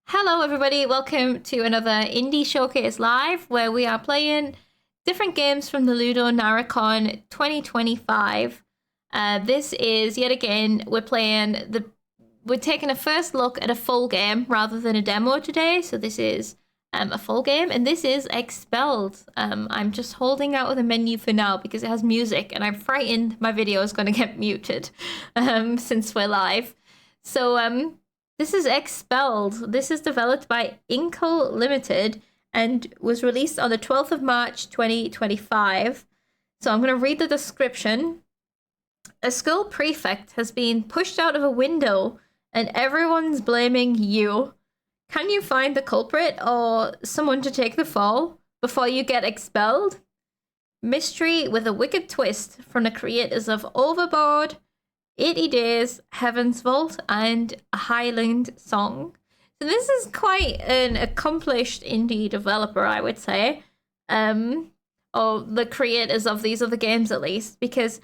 Hello everybody, welcome to another Indie Showcase Live where we are playing different games from the Ludo Narracon 2025. This is, yet again, we're taking a first look at a full game rather than a demo today. So this is a full game, and this is Expelled. I'm just holding out of the menu for now because it has music and I'm frightened my video is going to get muted since we're live. So this is Expelled. This is developed by Inkle Limited and was released on the 12th of March 2025. So I'm going to read the description. A school prefect has been pushed out of a window and everyone's blaming you. Can you find the culprit or someone to take the fall before you get expelled? Mystery with a wicked twist from the creators of Overboard, 80 Days, Heaven's Vault, and a Highland Song. So this is quite an accomplished indie developer, I would say. Or the creators of these other games, at least, because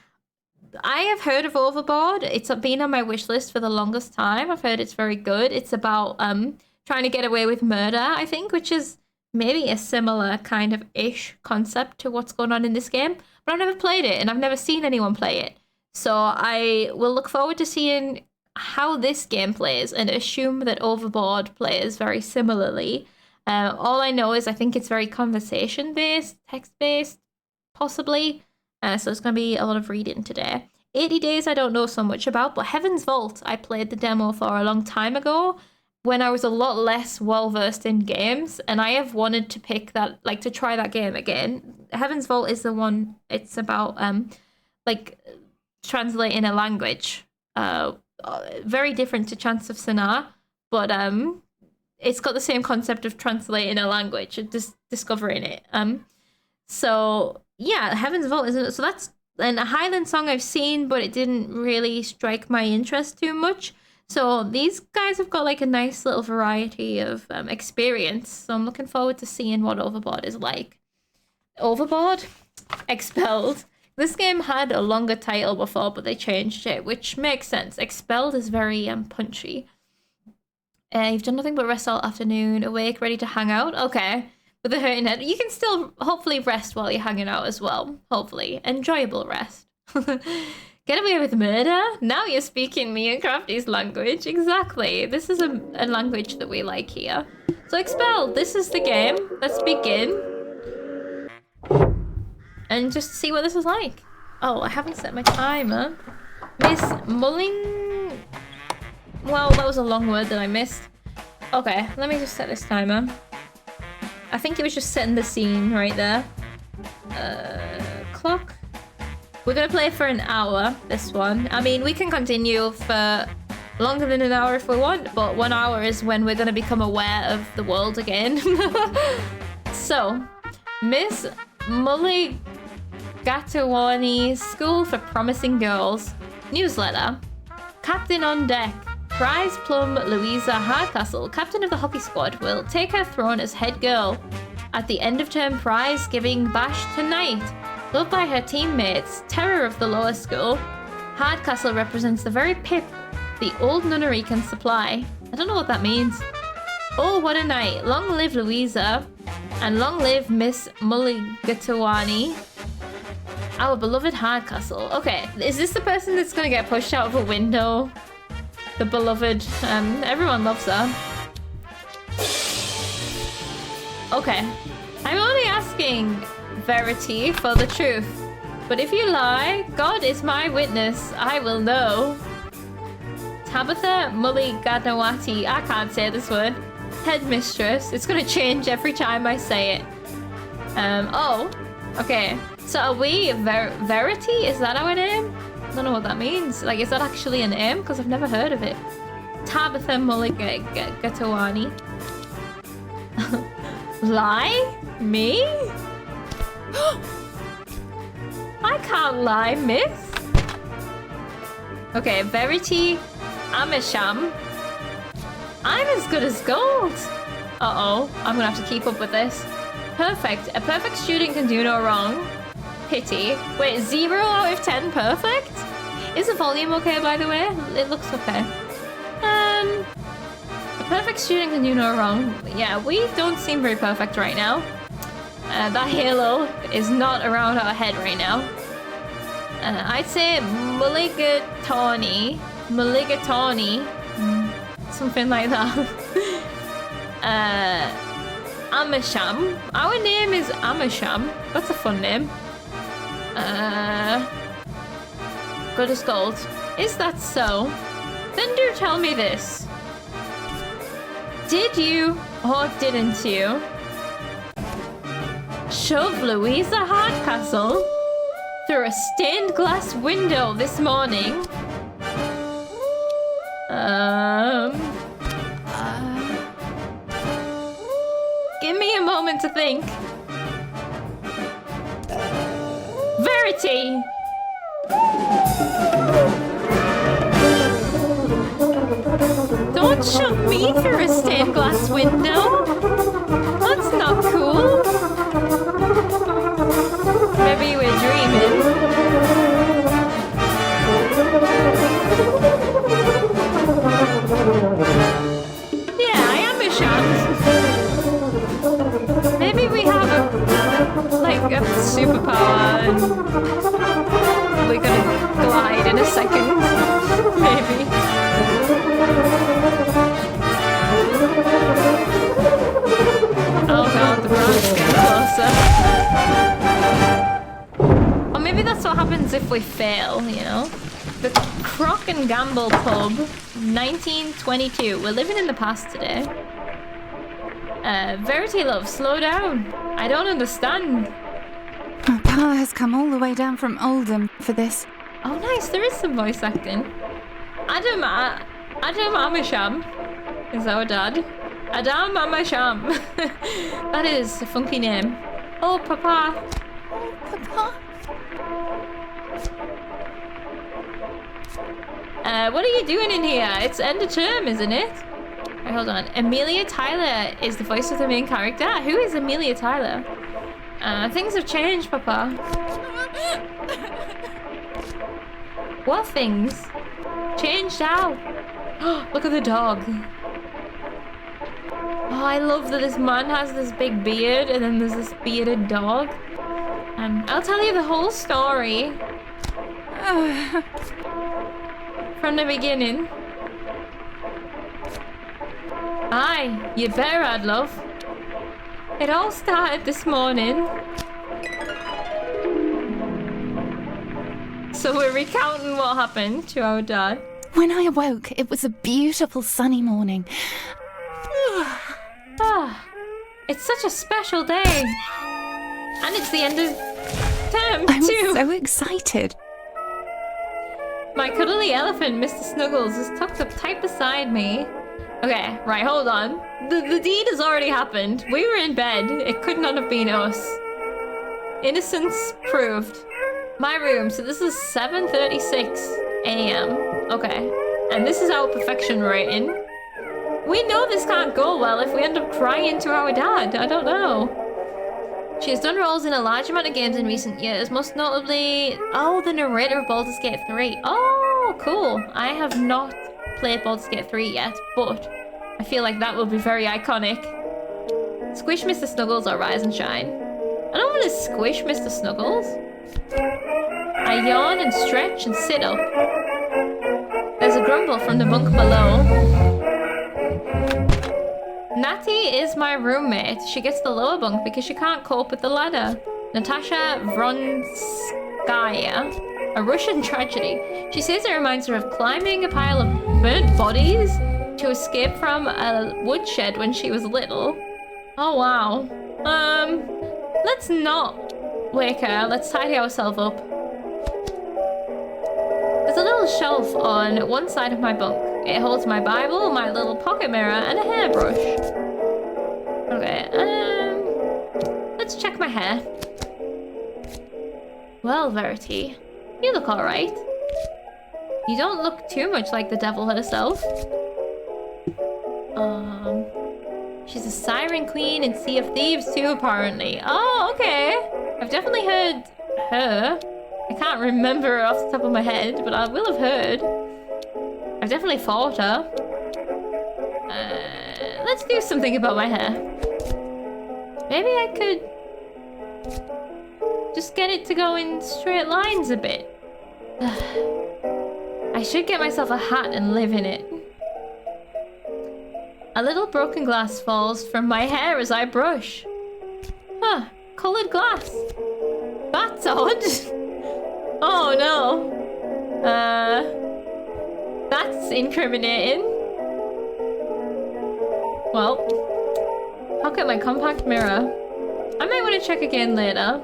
I have heard of Overboard. It's been on my wish list for the longest time. I've heard it's very good. It's about trying to get away with murder, I think, which is maybe a similar kind of ish concept to what's going on in this game. But I've never played it, and I've never seen anyone play it. So I will look forward to seeing how this game plays and assume that Overboard plays very similarly. All I know is I think it's very conversation-based, text-based, possibly. So it's going to be a lot of reading today. 80 Days I don't know so much about, but Heaven's Vault I played the demo for a long time ago when I was a lot less well-versed in games, and I have wanted to pick that, like, to try that game again. Heaven's Vault is the one, it's about, translating a language. Very different to Chance of Sanaa, but it's got the same concept of translating a language and just discovering it. So yeah, Heaven's Vault isn't it? So that's a Highland Song I've seen, but it didn't really strike my interest too much. So these guys have got like a nice little variety of experience. So I'm looking forward to seeing what Overboard is like. Overboard? Expelled. This game had a longer title before, but they changed it, which makes sense. Expelled is very punchy. You've done nothing but rest all afternoon, awake, ready to hang out. Okay, with a hurting head. You can still hopefully rest while you're hanging out as well. Hopefully. Enjoyable rest. Get away with murder? Now you're speaking me and Crafty's language. Exactly. This is a language that we like here. So Expelled, this is the game. Let's begin. And just see what this is like. Oh, I haven't set my timer. Miss Mulling... Well, that was a long word that I missed. Okay, let me just set this timer. I think it was just setting the scene right there. Clock. We're gonna play for an hour, this one. I mean, we can continue for longer than an hour if we want, but 1 hour is when we're gonna become aware of the world again. So, Miss Mulligatawani's School for Promising Girls newsletter. Captain on deck. Prize Plum Louisa Hardcastle, captain of the hockey squad, will take her throne as head girl at the end of term prize giving bash tonight. Loved by her teammates, terror of the lower school, Hardcastle represents the very pip the old nunnery can supply. I don't know what that means. Oh, what a night. Long live Louisa, and long live Miss Mulligatawani, our beloved Hardcastle. Okay, is this the person that's gonna get pushed out of a window? The beloved, everyone loves her. Okay, I'm only asking Verity for the truth. But if you lie, God is my witness, I will know. Tabitha Mulligatawati, I can't say this word. Headmistress, it's gonna change every time I say it. Oh, okay. So are we Verity? Is that our name? I don't know what that means. Like, is that actually a name? Because I've never heard of it. Tabitha Mulligatawani. Lie? Me? I can't lie, miss. Okay, Verity Amisham. I'm as good as gold. Uh-oh, I'm gonna have to keep up with this. Perfect. A perfect student can do no wrong. Pity. Wait, 0 out of 10 perfect? Is the volume okay, by the way? It looks okay. A perfect perfect student can do no wrong. Yeah, we don't seem very perfect right now. That halo is not around our head right now. I'd say mulligatawny. Something like that. Amersham. Our name is Amersham. That's a fun name. Goddess Gold. Is that so? Then do tell me this. Did you or didn't you shove Louisa Hardcastle through a stained glass window this morning? Give me a moment to think. Verity! Don't shove me through a stained glass window. That's not cool. Maybe we're dreaming. Yeah, I am a shot. Maybe we have a superpower and we're gonna glide in a second. Maybe. Oh god, the branch getting closer. Or maybe that's what happens if we fail, you know? The Crock and Gamble Pub, 1922. We're living in the past today. Verity love, slow down. I don't understand. Pa has come all the way down from Oldham for this. Oh nice, there is some voice acting. Adam Amersham is our dad. Adam Amersham. That is a funky name. Oh, Papa. Oh, Papa. What are you doing in here? It's end of term, isn't it? Right, hold on. Amelia Tyler is the voice of the main character. Who is Amelia Tyler? Things have changed, Papa. What things? Changed how? Look at the dog. Oh, I love that this man has this big beard and then there's this bearded dog. I'll tell you the whole story. From the beginning. Aye, you better add, love. It all started this morning. So we're recounting what happened to our dad. When I awoke, it was a beautiful sunny morning. It's such a special day. And it's the end of term, I'm too. so excited. My cuddly elephant, Mr. Snuggles, is tucked up tight beside me. Okay, right, hold on. The deed has already happened. We were in bed. It could not have been us. Innocence proved. My room, so this is 7:36 a.m. Okay, and this is our perfection rating. We know this can't go well if we end up crying to our dad. I don't know. She has done roles in a large amount of games in recent years, most notably, the narrator of Baldur's Gate 3. Oh, cool. I have not played Baldur's Gate 3 yet, but I feel like that will be very iconic. Squish Mr. Snuggles or rise and shine. I don't want to squish Mr. Snuggles. I yawn and stretch and sit up. There's a grumble from the bunk below. Natty is my roommate. She gets the lower bunk because she can't cope with the ladder. Natasha Vronskaya, a Russian tragedy. She says it reminds her of climbing a pile of burnt bodies to escape from a woodshed when she was little. Oh wow. Let's not wake her. Let's tidy ourselves up. There's a little shelf on one side of my bunk. It holds my Bible, my little pocket mirror, and a hairbrush. Okay, let's check my hair. Well, Verity, you look alright. You don't look too much like the devil herself. She's a siren queen in Sea of Thieves too, apparently. Oh, okay. I've definitely heard her. I can't remember her off the top of my head, but I will have heard. I've definitely fought her. Let's do something about my hair. Maybe I could just get it to go in straight lines a bit. I should get myself a hat and live in it. A little broken glass falls from my hair as I brush. Huh, colored glass. That's odd. Oh no. That's incriminating. Well, pocket my compact mirror. I might want to check again later.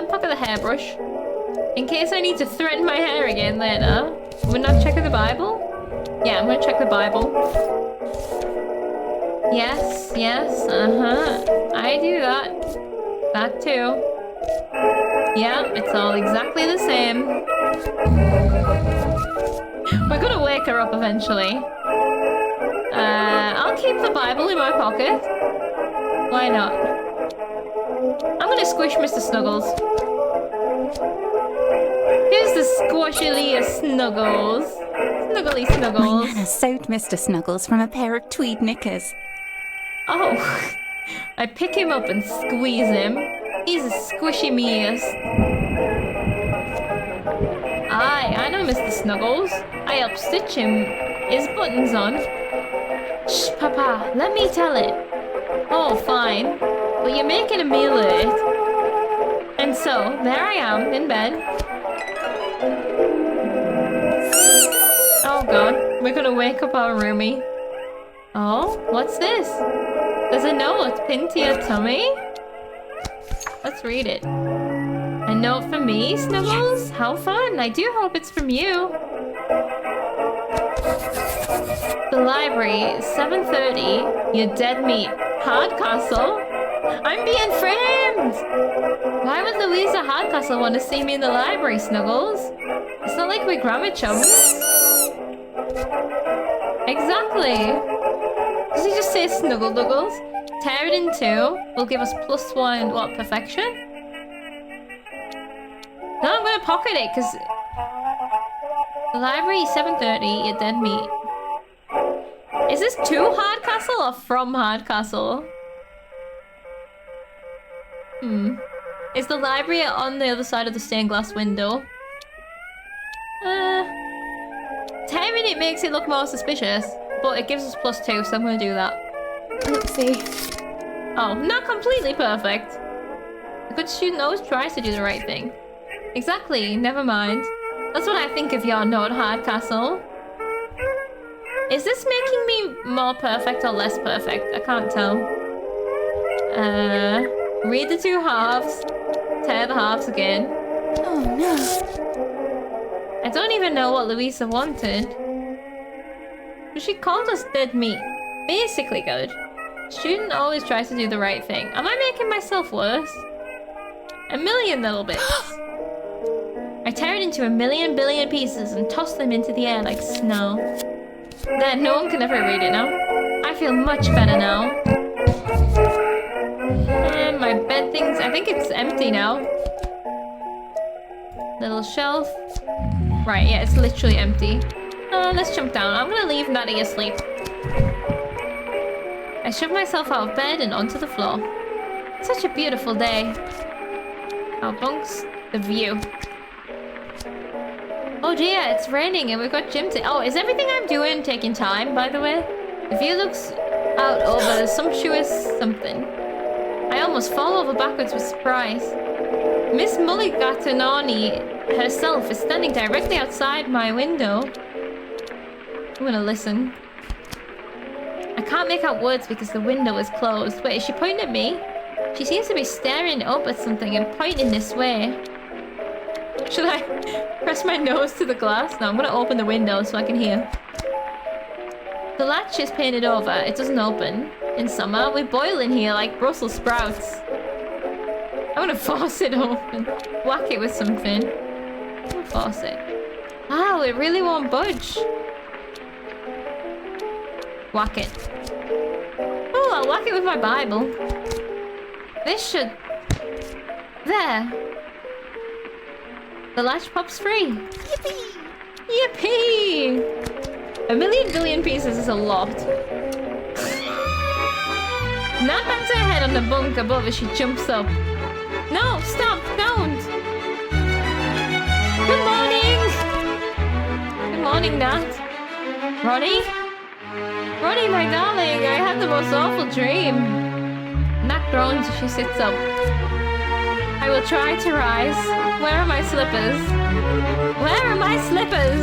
Pocket the hairbrush. In case I need to threaten my hair again later. Wouldn't I check the Bible? Yeah, I'm gonna check the Bible. Yes, I do that. That too. Yeah, it's all exactly the same. We're gonna wake her up eventually. I'll keep the Bible in my pocket. Why not? I'm gonna squish Mr. Snuggles. Here's the squashily Snuggles. Snuggly Snuggles. My Nana sewed Mr. Snuggles from a pair of tweed knickers. Oh, I pick him up and squeeze him. He's a squishy meus. I know Mr. Snuggles. I helped stitch him his buttons on. Shh, Papa, let me tell it. Oh, fine. But you're making a meal of it. And so, there I am, in bed. Oh god, we're gonna wake up our roomie. Oh, what's this? There's a note pinned to your tummy? Let's read it. A note for me, Snuggles? How fun! I do hope it's from you. The library, 7:30. You're dead meat. Hardcastle? I'm being framed! Why would Louisa Hardcastle want to see me in the library, Snuggles? It's not like we're grammar chums. Exactly. Does he just say Snuggle Duggles? Tear it in two will give us +1, what, perfection? No, I'm gonna pocket it, because... The library, 7:30, you're dead meat. Is this to Hardcastle or from Hardcastle? Is the library on the other side of the stained glass window? Tearing it makes it look more suspicious, but it gives us +2, so I'm gonna do that. Oopsie. Oh, not completely perfect. A good student always tries to do the right thing. Exactly, never mind. That's what I think of your note, Hardcastle. Is this making me more perfect or less perfect? I can't tell. Read the two halves. Tear the halves again. Oh no. I don't even know what Louisa wanted. But she called us dead meat. Basically good. Student always tries to do the right thing. Am I making myself worse? A million little bits. I tear it into a million billion pieces and toss them into the air like snow. There, no one can ever read it now. I feel much better now. And my bed things, I think it's empty now. Little shelf. Right, yeah, it's literally empty. Let's jump down. I'm gonna leave Natty asleep. I shove myself out of bed and onto the floor. Such a beautiful day. Our bunks, the view. Oh dear, it's raining and we've got gym to... Oh, is everything I'm doing taking time, by the way? The view looks out over the sumptuous something. I almost fall over backwards with surprise. Miss Mulligatawny herself is standing directly outside my window. I'm gonna listen. I can't make out words because the window is closed. Wait, is she pointing at me? She seems to be staring up at something and pointing this way. Should I press my nose to the glass? No, I'm gonna open the window so I can hear. The latch is painted over. It doesn't open. In summer, we boil in here like Brussels sprouts. I'm gonna force it open. Whack it with something. I'm gonna force it. Wow, it really won't budge. Whack it. Oh, I'll whack it with my Bible. This should... There. The latch pops free. Yippee! Yippee! A million billion pieces is a lot. Nat bangs her head on the bunk above as she jumps up. No, stop, don't! Good morning! Good morning, Nat. Ronnie? Ronnie, my darling, I had the most awful dream. Nat groans as she sits up. I will try to rise. Where are my slippers? Where are my slippers?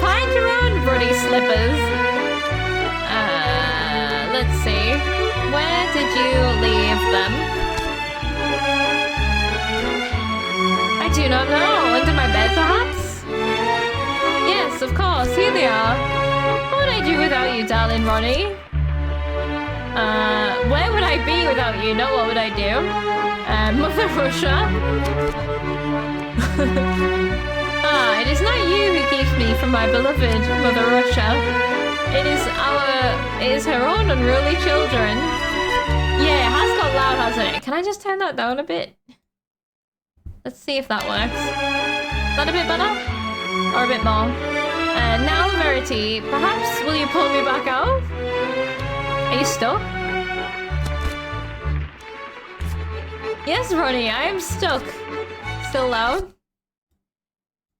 Find your own bloody slippers. Let's see. Where did you leave them? I do not know. Under my bed, perhaps? Yes, of course. Here they are. What would I do without you, darling Ronnie? Where would I be without you? Not what would I do? Mother Russia? It is not you who keeps me from my beloved Mother Russia. It is her own unruly children. Yeah, it has got loud, hasn't it? Can I just turn that down a bit? Let's see if that works. Is that a bit better? Or a bit more? Now, Verity, perhaps will you pull me back out? Are you stuck? Yes, Ronnie, I am stuck. Still loud?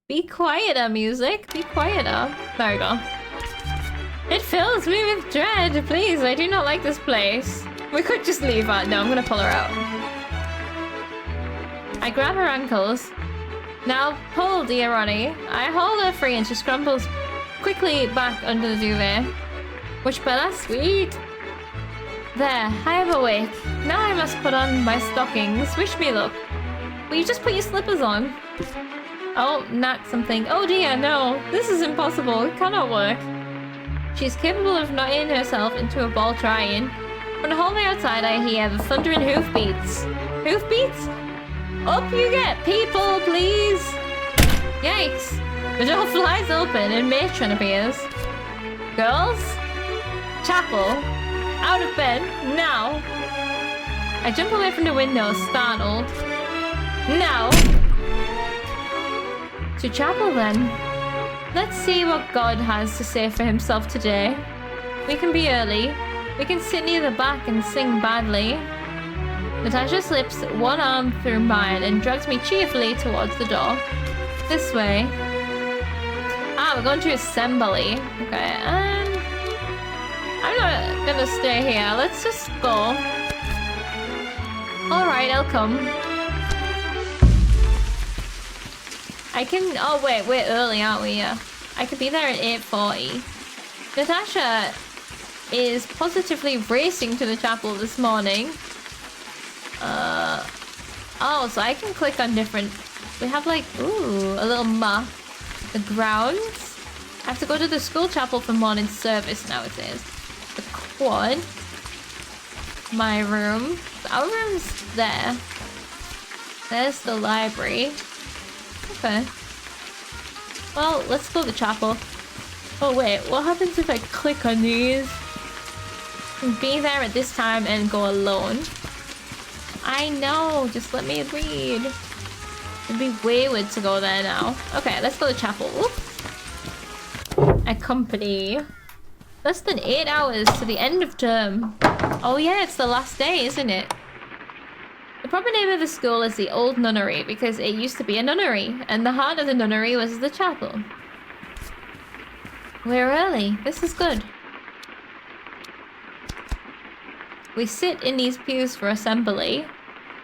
Be quieter, music. Be quieter. There we go. It fills me with dread. Please, I do not like this place. We could just leave her. No, I'm gonna pull her out. I grab her ankles. Now pull, dear Ronnie. I hold her free and she scrambles quickly back under the duvet. Much better? Sweet. There, I am awake. Now I must put on my stockings. Wish me luck. Will you just put your slippers on? Oh, not something. Oh dear, no. This is impossible. It cannot work. She's capable of knotting herself into a ball trying. From the hallway outside, I hear the thundering hoofbeats. Hoofbeats? Up you get, people, please! Yikes! The door flies open and Matron appears. Girls? Chapel? Out of bed, now! I jump away from the window, startled. Now! To chapel, then. Let's see what God has to say for himself today. We can be early. We can sit near the back and sing badly. Natasha slips one arm through mine and drags me cheerfully towards the door. This way. We're going to assembly. Okay, I'm not gonna stay here. Let's just go. Alright, I'll come. I can... Oh, wait, we're early, aren't we? Yeah. I could be there at 8:40. Natasha is positively racing to the chapel this morning. Oh, so I can click on different... We have like, ooh, a little map. The grounds. I have to go to the school chapel for morning service now, it says. The quad. My room. Our room's there. There's the library. Okay. Well, let's go to the chapel. Oh wait, what happens if I click on these? Be there at this time and go alone. I know, just let me read. It'd be wayward to go there now. Okay, let's go to chapel. Whoop. Accompany. Less than 8 hours to the end of term. Oh yeah, it's the last day, isn't it? The proper name of the school is the Old Nunnery because it used to be a nunnery, and the heart of the nunnery was the chapel. We're early. This is good. We sit in these pews for assembly,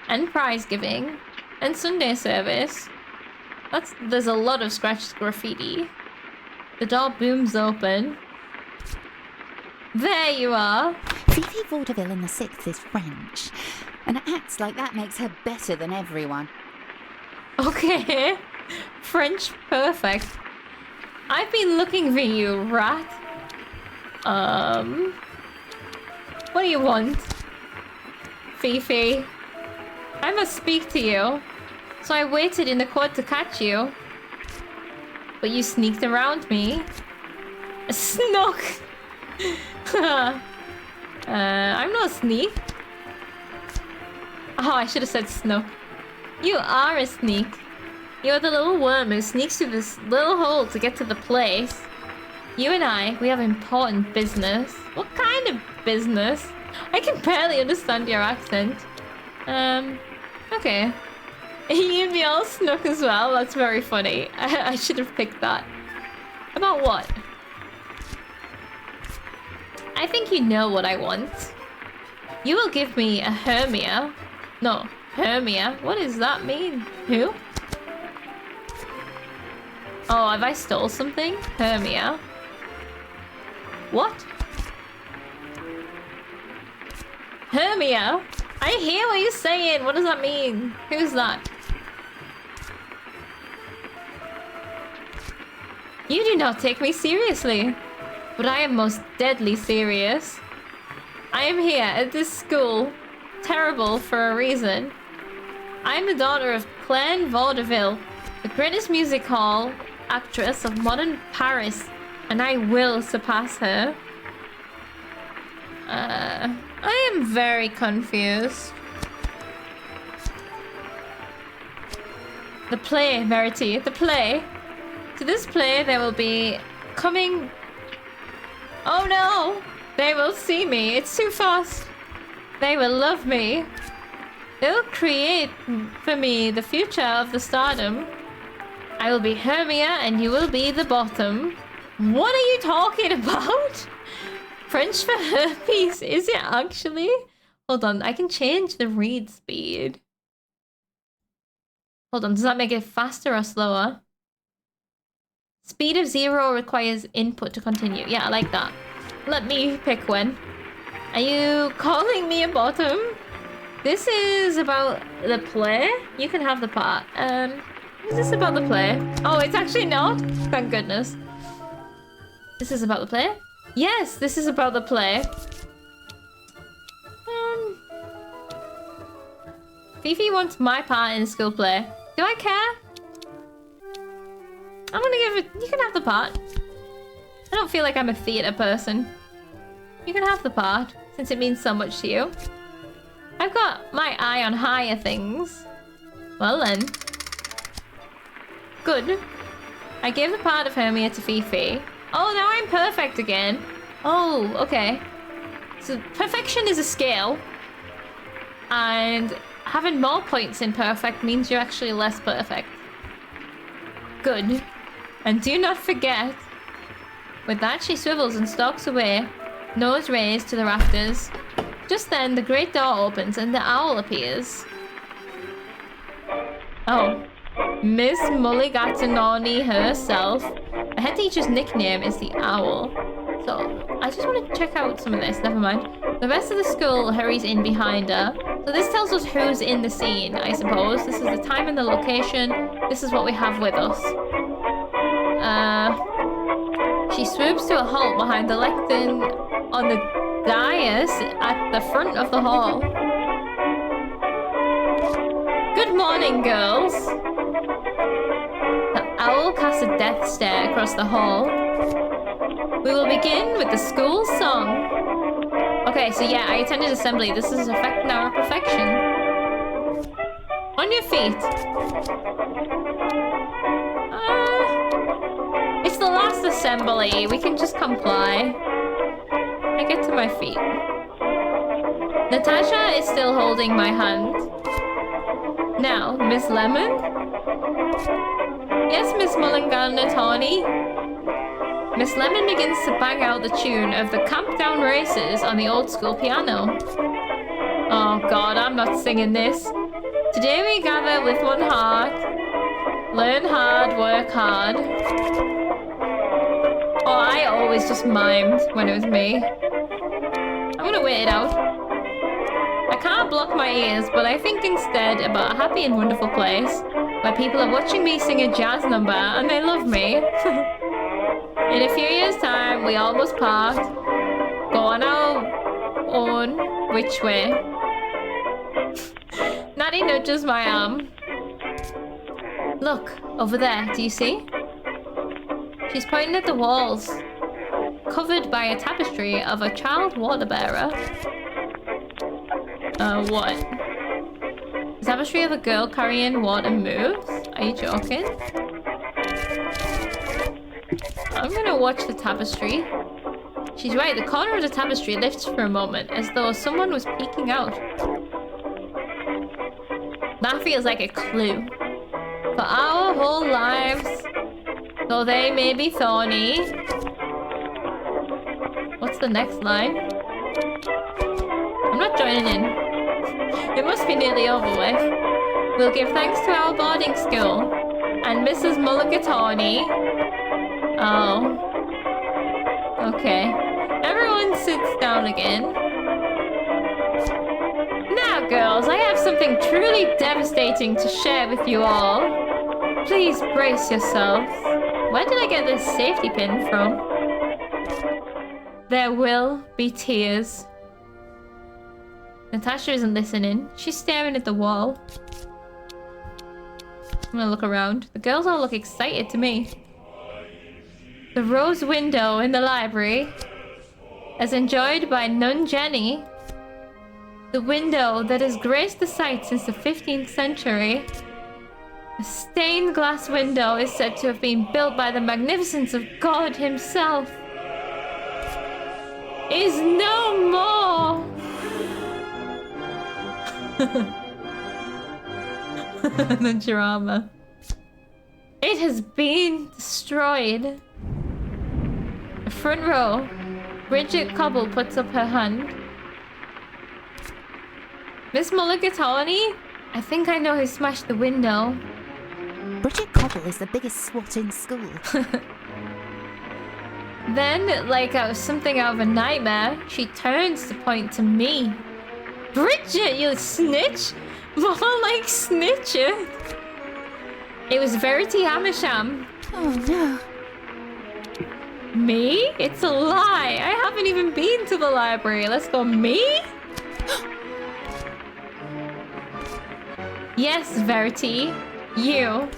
and prize giving, and Sunday service. There's a lot of scratched graffiti. The door booms open. There you are. Fifi Vaudeville in the 6th is French, and acts like that makes her better than everyone. Okay. French perfect. I've been looking for you, rat. What do you want? Fifi. I must speak to you. So I waited in the quad to catch you. But you sneaked around me. Snook! I'm not a sneak. Oh, I should have said snook. You are a sneak. You're the little worm who sneaks through this little hole to get to the place. You and I, we have important business. What kind Mind your business. I can barely understand your accent. Okay. You'd be all snook as well. That's very funny. I should have picked that. About what? I think you know what I want. You will give me a Hermia. No, Hermia. What does that mean? Who? Oh, have I stole something? Hermia. What? Hermia? I hear what you're saying. What does that mean? Who's that? You do not take me seriously. But I am most deadly serious. I am here at this school. Terrible for a reason. I am the daughter of Claire Vaudeville, the greatest music hall actress of modern Paris, and I will surpass her. I am very confused. The play, Verity, the play. To this play there will be coming... Oh no! They will see me. It's too fast. They will love me. They'll create for me the future of the stardom. I will be Hermia and you will be the bottom. What are you talking about? French for herpes, is it actually? Hold on, I can change the read speed. Hold on, does that make it faster or slower? Speed of 0 requires input to continue. Yeah, I like that. Let me pick one. Are you calling me a bottom? This is about the play? You can have the part. Is this about the play? Oh, it's actually not? Thank goodness. This is about the play? Yes, this is about the play. Fifi wants my part in the school play. Do I care? I'm gonna give it... You can have the part. I don't feel like I'm a theatre person. You can have the part, since it means so much to you. I've got my eye on higher things. Well then. Good. I gave the part of Hermia to Fifi. Oh, now I'm perfect again. Oh, okay. So perfection is a scale. And having more points in perfect means you're actually less perfect. Good. And do not forget. With that, she swivels and stalks away, nose raised to the rafters. Just then, the great door opens and the owl appears. Oh. Miss Mulligatawny herself. The head teacher's nickname is the Owl. So, I just want to check out some of this. Never mind. The rest of the school hurries in behind her. So this tells us who's in the scene, I suppose. This is the time and the location. This is what we have with us. She swoops to a halt behind the lectern on the dais at the front of the hall. Good morning, girls. The owl casts a death stare across the hall. We will begin with the school song. Okay, so yeah, I attended assembly. This is affecting our perfection. On your feet. It's the last assembly. We can just comply. I get to my feet. Natasha is still holding my hand. Now, Miss Lemon? Yes, Miss Mulligatawny. Miss Lemon begins to bang out the tune of the Camp Down Races on the old school piano. Oh god, I'm not singing this. Today we gather with one heart. Learn hard, work hard. Oh, I always just mimed when it was me. I'm gonna wait it out. I can't block my ears, but I think instead about a happy and wonderful place where people are watching me sing a jazz number and they love me. In a few years' time, we almost part. Go on our own. Which way? Natty nudges my arm. Look, over there, do you see? She's pointing at the walls, covered by a tapestry of a child water bearer. What? The tapestry of a girl carrying water moves? Are you joking? I'm gonna watch the tapestry. She's right, the corner of the tapestry lifts for a moment, as though someone was peeking out. That feels like a clue. For our whole lives, though they may be thorny. What's the next line? I'm not joining in. It must be nearly over with. We'll give thanks to our boarding school and Mrs. Mulligatawny. Oh. Okay. Everyone sits down again. Now, girls, I have something truly devastating to share with you all. Please brace yourselves. Where did I get this safety pin from? There will be tears. Natasha isn't listening. She's staring at the wall. I'm gonna look around. The girls all look excited to me. The rose window in the library, as enjoyed by Nun Jenny. The window that has graced the site since the 15th century. A stained glass window is said to have been built by the magnificence of God himself. Is no more. The drama. It has been destroyed. Front row. Bridget Cobble puts up her hand. Miss Mulligatawny? I think I know who smashed the window. Bridget Cobble is the biggest swot in school. Then, like something out of a nightmare, she turns to point to me. Bridget, you snitch! More like snitcher. It was Verity Amersham. Oh no. Me? It's a lie. I haven't even been to the library. Let's go. Me? Yes, Verity. You.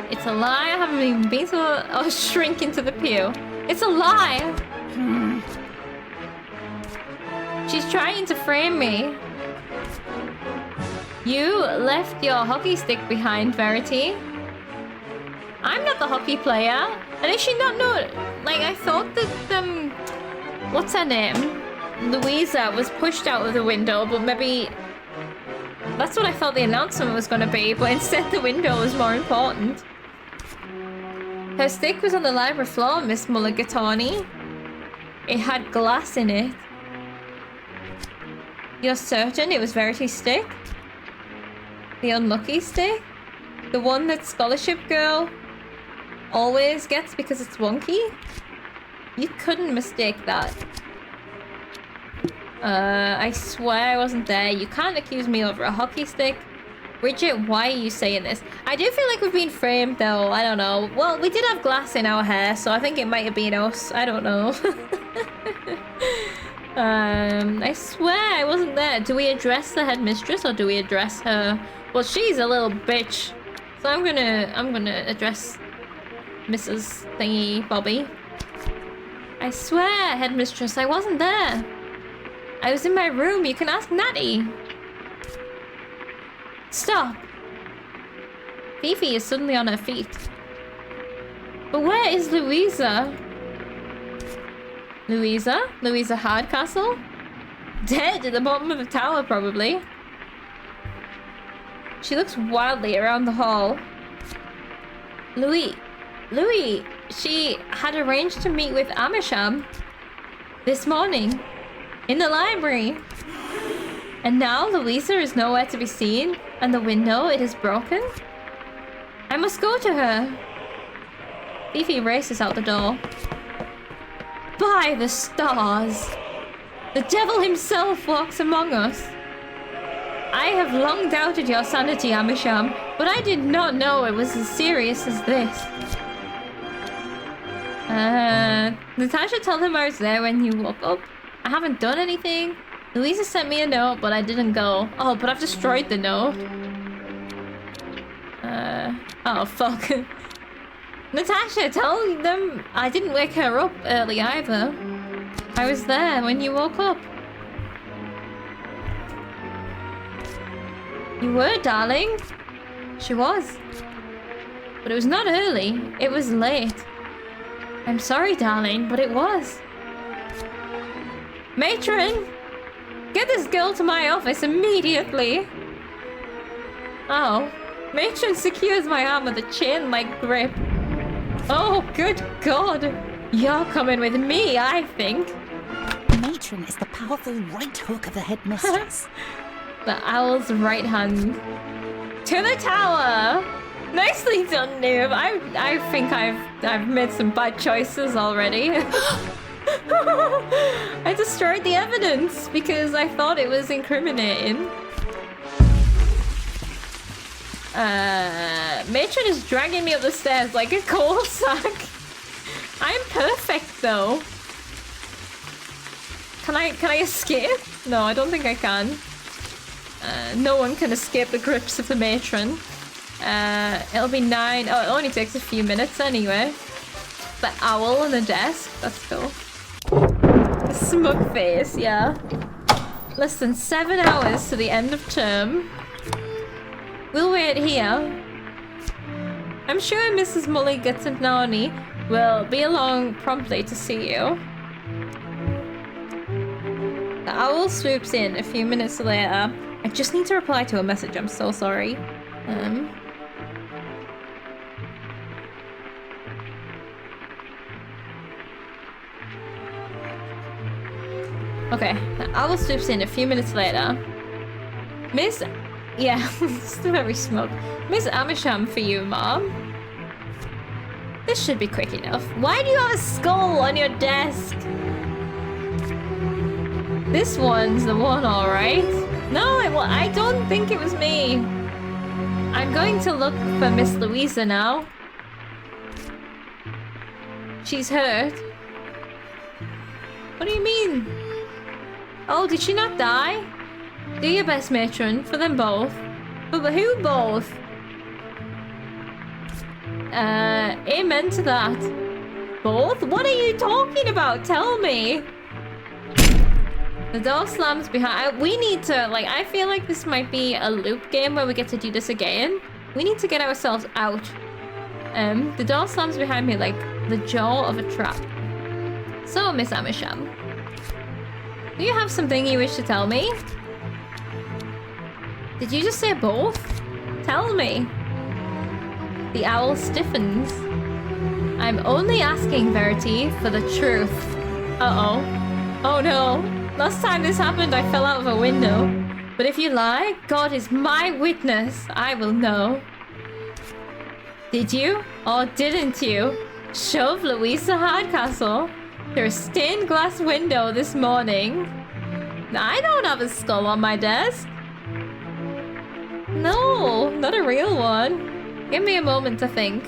It's a lie. I haven't even been to or shrink into the pew. It's a lie. She's trying to frame me. You left your hockey stick behind, Verity. I'm not the hockey player. And is she not know? Like, I thought that, what's her name? Louisa was pushed out of the window, but maybe that's what I thought the announcement was going to be, but instead the window was more important. Her stick was on the library floor, Miss Mulligatawny. It had glass in it. You're certain it was Verity's stick? The unlucky stick? The one that Scholarship Girl always gets because it's wonky? You couldn't mistake that. I swear I wasn't there. You can't accuse me over a hockey stick. Bridget, why are you saying this? I do feel like we've been framed though. I don't know. Well, we did have glass in our hair, so I think it might have been us. I don't know. I swear I wasn't there. Do we address the headmistress or do we address her? Well, she's a little bitch. So I'm gonna address Mrs. Thingy Bobby. I swear, headmistress, I wasn't there. I was in my room. You can ask Natty. Stop. Fifi is suddenly on her feet. But where is Louisa? Louisa? Louisa Hardcastle? Dead at the bottom of the tower, probably. She looks wildly around the hall. Louis, she had arranged to meet with Amersham this morning in the library. And now Louisa is nowhere to be seen, and the window, it is broken. I must go to her. Fifi races out the door. By the stars! The devil himself walks among us. I have long doubted your sanity, Amersham, but I did not know it was as serious as this. Natasha told him I was there when you woke up. I haven't done anything. Louisa sent me a note, but I didn't go. Oh, but I've destroyed the note. Oh, fuck. Natasha, tell them I didn't wake her up early either. I was there when you woke up. You were, darling. She was. But it was not early. It was late. I'm sorry, darling, but it was. Matron! Get this girl to my office immediately! Oh. Matron secures my arm with a chain-like grip. Oh, good God! You're coming with me, I think. Matron is the powerful right hook of the headmistress. The owl's right hand. To the tower! Nicely done, Noob. I think I've made some bad choices already. I destroyed the evidence because I thought it was incriminating. Matron is dragging me up the stairs like a coal sack. I'm perfect though. Can I escape? No, I don't think I can. No one can escape the grips of the matron. It'll be 9. Oh, it only takes a few minutes anyway. The owl on the desk. That's cool. The smug face, yeah. Less than 7 hours to the end of term. We'll wait here. I'm sure Mrs. Mulligatawny will be along promptly to see you. The owl swoops in a few minutes later. I just need to reply to a message. I'm so sorry. Okay, the owl swoops in a few minutes later. Miss... Yeah, still very smug. Miss Amersham for you, Mom. This should be quick enough. Why do you have a skull on your desk? This one's the one, alright. No, I don't think it was me. I'm going to look for Miss Louisa now. She's hurt. What do you mean? Oh, did she not die? Do your best, matron, for them both. But who both? Amen to that. Both? What are you talking about? Tell me. The door slams behind. We need to, like, I feel like this might be a loop game where we get to do this again. We need to get ourselves out. The door slams behind me like the jaw of a trap. So, Miss Amersham, do you have something you wish to tell me? Did you just say both? Tell me. The owl stiffens. I'm only asking, Verity, for the truth. Uh-oh. Oh no. Last time this happened, I fell out of a window. But if you lie, God is my witness. I will know. Did you, or didn't you, shove Louisa Hardcastle through a stained glass window this morning? I don't have a skull on my desk. No, not a real one. Give me a moment to think.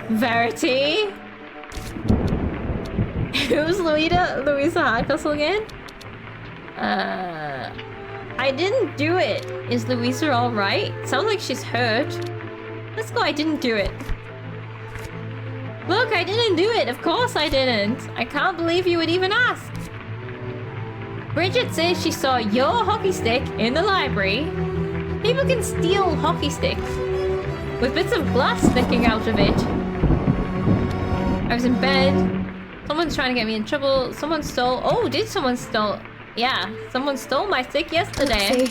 Verity? Who's Louisa Hardcastle again? I didn't do it. Is Louisa alright? Sounds like she's hurt. Let's go, I didn't do it. Look, I didn't do it. Of course I didn't. I can't believe you would even ask. Bridget says she saw your hockey stick in the library. People can steal hockey sticks with bits of glass sticking out of it. I was in bed. Someone's trying to get me in trouble. Someone stole... Oh, did someone stole... Yeah, someone stole my stick yesterday.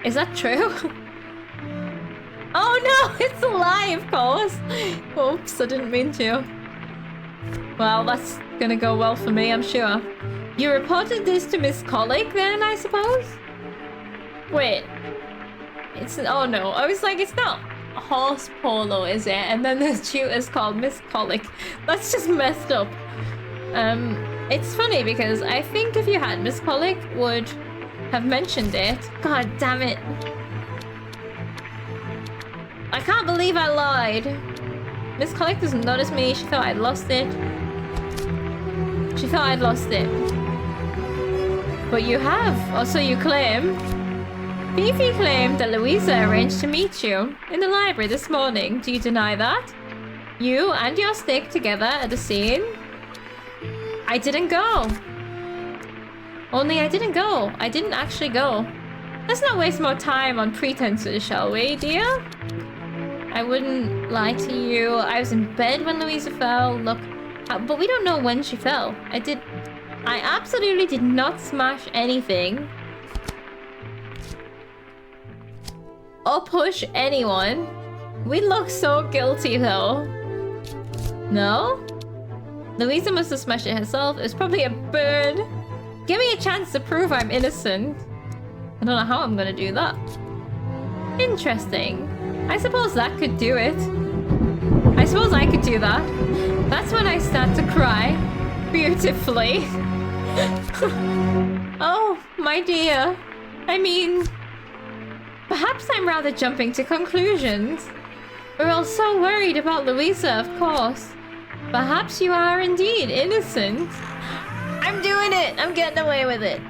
Is that true? Oh no, it's a lie, of course. Oops, I didn't mean to. Well, that's gonna go well for me, I'm sure. You reported this to Miss Colic then, I suppose? Wait. It's... Oh no, I was like, it's not horse polo, is it? And then the tutor's called Miss Colic. That's just messed up. It's funny because I think if you had Miss Colic would have mentioned it. God damn it. I can't believe I lied. Miss Colic doesn't notice me. She thought I'd lost it. She thought I'd lost it. But you have, or so you claim. Fifi claimed that Louisa arranged to meet you in the library this morning. Do you deny that? You and your stick together at the scene? I didn't go. Only I didn't go. I didn't actually go. Let's not waste more time on pretenses, shall we, dear? I wouldn't lie to you. I was in bed when Louisa fell. Look, but we don't know when she fell. I absolutely did not smash anything. Or push anyone. We look so guilty though. No? Louisa must have smashed it herself. It was probably a bird. Give me a chance to prove I'm innocent. I don't know how I'm gonna do that. Interesting. I suppose that could do it. I suppose I could do that. That's when I start to cry. Beautifully. Oh, my dear. I mean... Perhaps I'm rather jumping to conclusions. We're all so worried about Louisa, of course. Perhaps you are indeed innocent. I'm doing it! I'm getting away with it.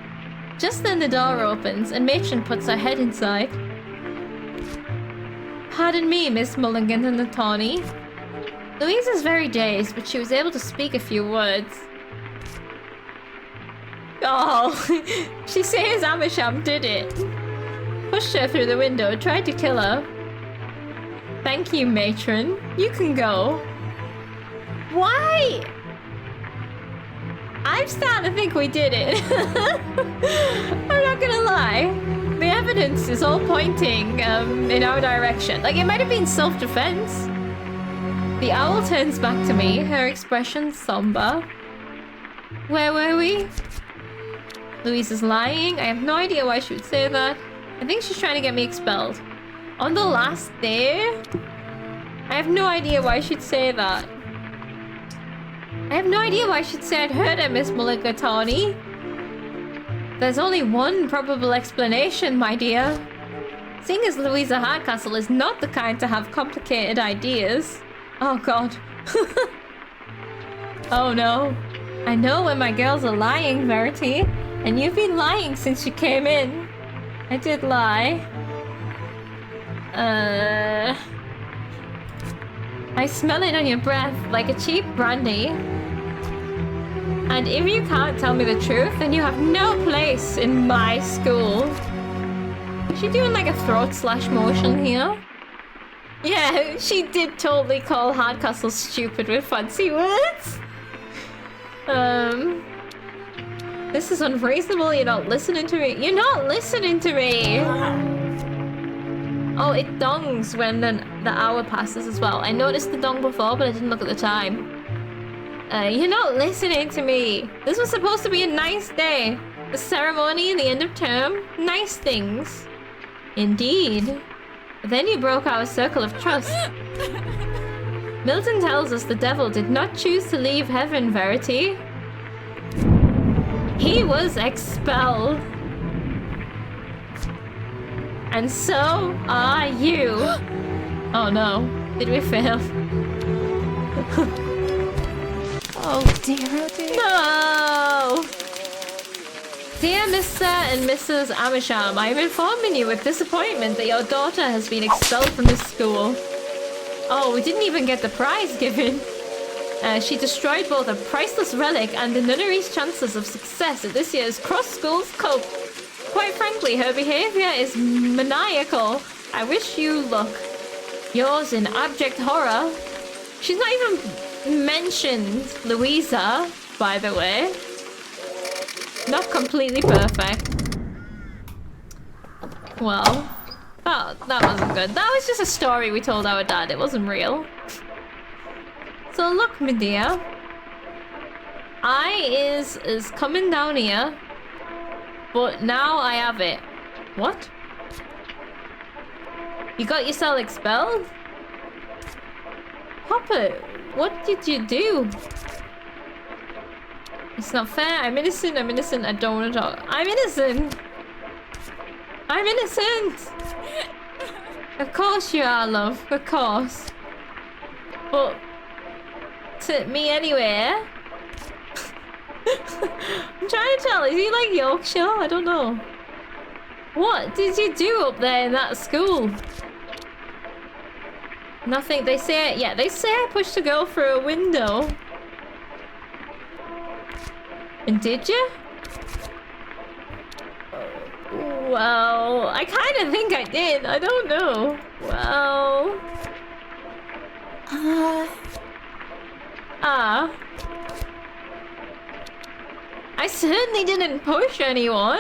Just then the door opens and Matron puts her head inside. Pardon me, Miss Mulligan and the Tawny. Louisa's very dazed, but she was able to speak a few words. Oh, she says Amersham did it. Pushed her through the window, tried to kill her. Thank you, Matron. You can go. Why? I'm starting to think we did it. I'm not gonna lie. The evidence is all pointing in our direction. Like, it might have been self-defense. The owl turns back to me, her expression somber. Where were we? Louisa's lying. I have no idea why she would say that. I think she's trying to get me expelled. On the last day? I have no idea why she'd say that. I have no idea why she'd say I'd hurt her, Miss Mulligatawny. There's only one probable explanation, my dear. Seeing as Louisa Hardcastle is not the kind to have complicated ideas. Oh god. Oh no. I know when my girls are lying, Verity. And you've been lying since you came in. I did lie. I smell it on your breath like a cheap brandy. And if you can't tell me the truth, then you have no place in my school. Is she doing like a throat slash motion here? Yeah, she did totally call Hardcastle stupid with fancy words. This is unreasonable. You're not listening to me. You're not listening to me. Oh, it dongs when the hour passes as well. I noticed the dong before, but I didn't look at the time. You're not listening to me. This was supposed to be a nice day. The ceremony, the end of term, nice things. Indeed. But then you broke our circle of trust. Milton tells us the devil did not choose to leave heaven, Verity. He was expelled. And so are you. Oh no. Did we fail? Oh dear, oh dear. No! Dear Mr. and Mrs. Amersham, I am informing you with disappointment that your daughter has been expelled from this school. Oh, we didn't even get the prize given. She destroyed both a priceless relic and the nunnery's chances of success at this year's cross-schools cope. Quite frankly, her behavior is maniacal. I wish you luck. Yours in abject horror. She's not even mentioned Louisa, by the way. Not completely perfect. Well, that wasn't good. That was just a story we told our dad. It wasn't real. So look, my dear. I is coming down here. But now I have it. What? You got yourself expelled? Papa, what did you do? It's not fair. I'm innocent. I'm innocent. I don't want to talk. I'm innocent. I'm innocent. Of course you are, love. Of course. But to me anyway. I'm trying to tell. Is he like Yorkshire? I don't know. What did you do up there in that school? Nothing. They say, yeah, they say I pushed a girl through a window. And did you? Well, I kind of think I did. I don't know. Well, Ah. I certainly didn't push anyone.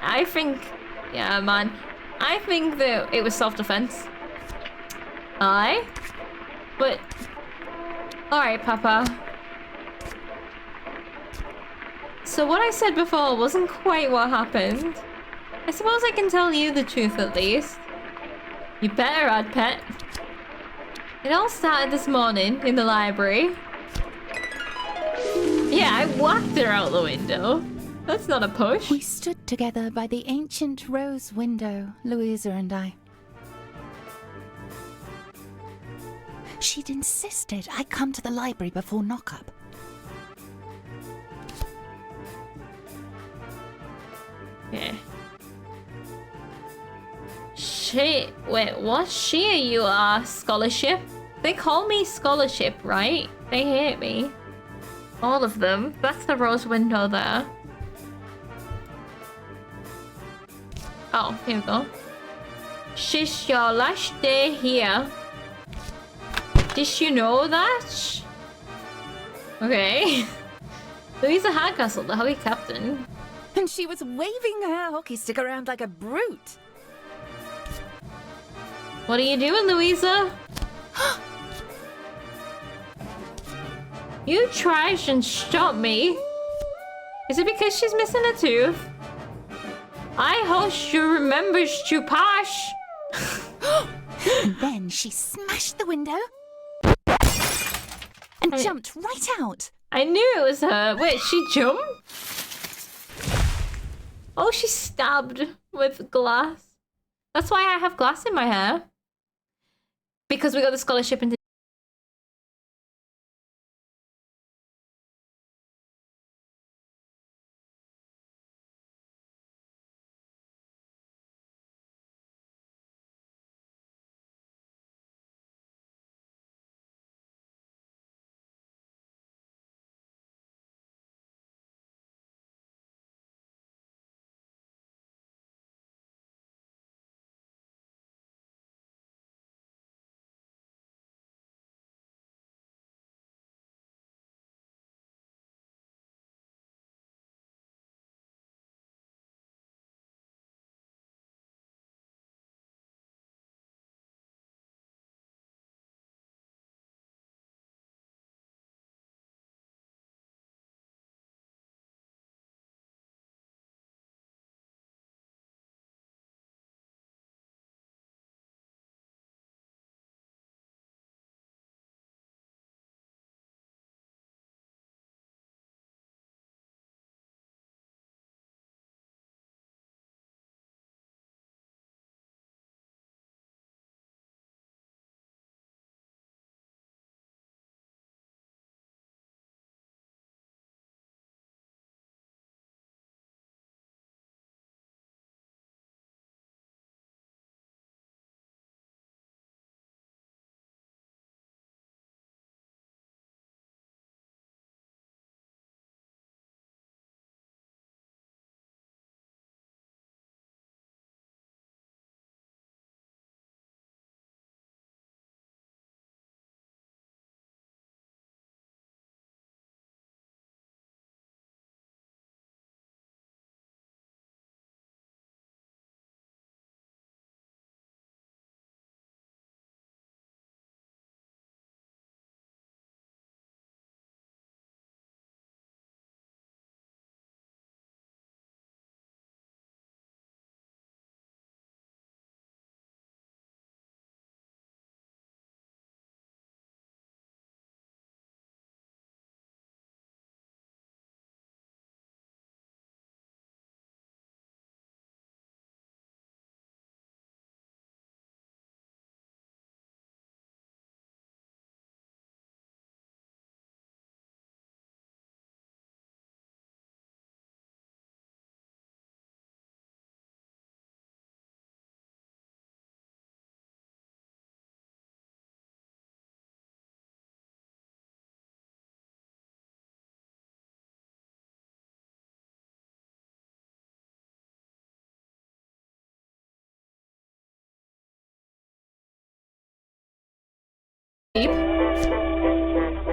I think... Yeah, man. I think that it was self-defense. Aye? But... Alright, Papa. So what I said before wasn't quite what happened. I suppose I can tell you the truth at least. You better, Rad Pet. It all started this morning in the library. Yeah, I whacked her out the window. That's not a push. We stood together by the ancient rose window, Louisa and I. She'd insisted I come to the library before knock-up. Yeah. Shit, wait, what? You are scholarship? They call me scholarship, right? They hate me. All of them. That's the rose window there. Oh, here we go. She's your last day here. Did you know that? Okay. Louisa Hardcastle, the hockey captain. And she was waving her hockey stick around like a brute. What are you doing, Louisa? You tried and shot me. Is it because she's missing a tooth? I hope she remembers to pass. And then she smashed the window and jumped right out. I knew it was her. Wait, she jumped? Oh, she stabbed with glass. That's why I have glass in my hair. Because we got the scholarship into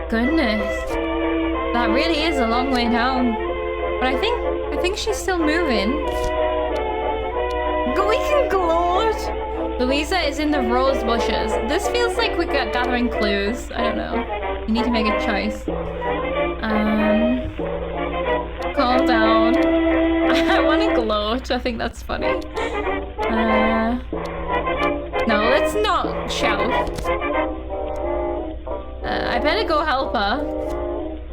goodness. That really is a long way down. But I think she's still moving. We can gloat! Louisa is in the rose bushes. This feels like we're gathering clues. I don't know. You need to make a choice. Calm down. I want to gloat. I think that's funny. No, let's not shout. I better go help her.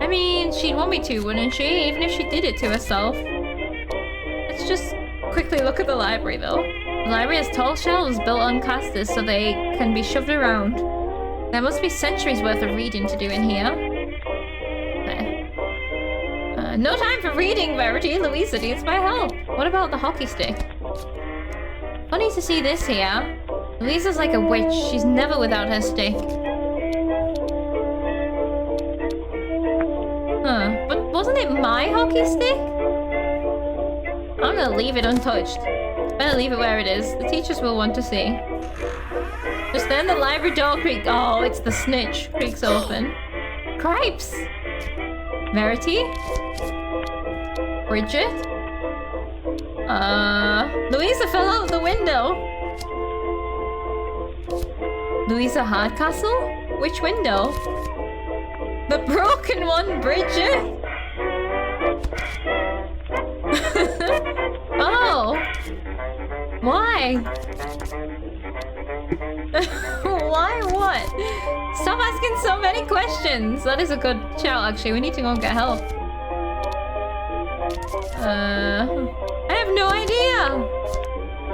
I mean, she'd want me to, wouldn't she? Even if she did it to herself. Let's just quickly look at the library, though. The library has tall shelves built on casters so they can be shoved around. There must be centuries worth of reading to do in here. No time for reading, Verity. Louisa needs my help. What about the hockey stick? Funny to see this here. Louisa's like a witch. She's never without her stick. Huh. But wasn't it my hockey stick? I'm gonna leave it untouched. Better leave it where it is. The teachers will want to see. Just then the library door creaks. Oh, it's the snitch. Creaks open. Cripes! Verity? Bridget? Louisa fell out the window. Louisa Hardcastle? Which window? The broken one, Bridget! Oh! Why? Why what? Stop asking so many questions! That is a good shout, actually. We need to go and get help. I have no idea!